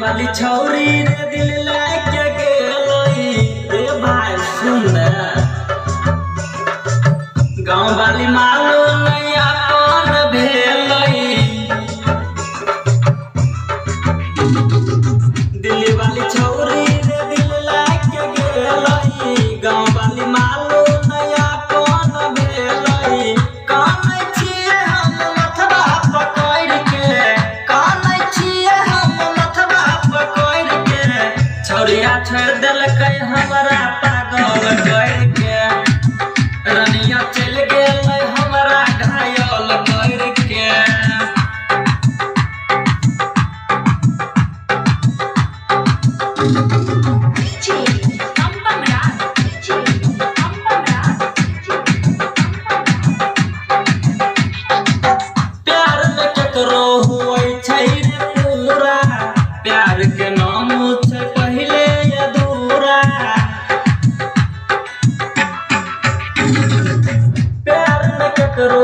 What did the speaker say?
वाली छौरी रे दिल लाके गेलई रे भाई सुन गाँव वाली मालू नहीं अपन भेलई दिल्ली वाली छौरी रे दिल लाके गेलई गाँव वाली मालू नहीं अपन भेलई कान छिए हम मथवा पकड़ के कान छिए हम मथवा पकड़ के छौरिया छोड़ देलकै हमरा पागल कर के रनिया चल गेल हमरा घायल कर के प्यार में केकरो हुई छै रे पूरा प्यार के नाम छै पहले अधूरा प्यार में केकरो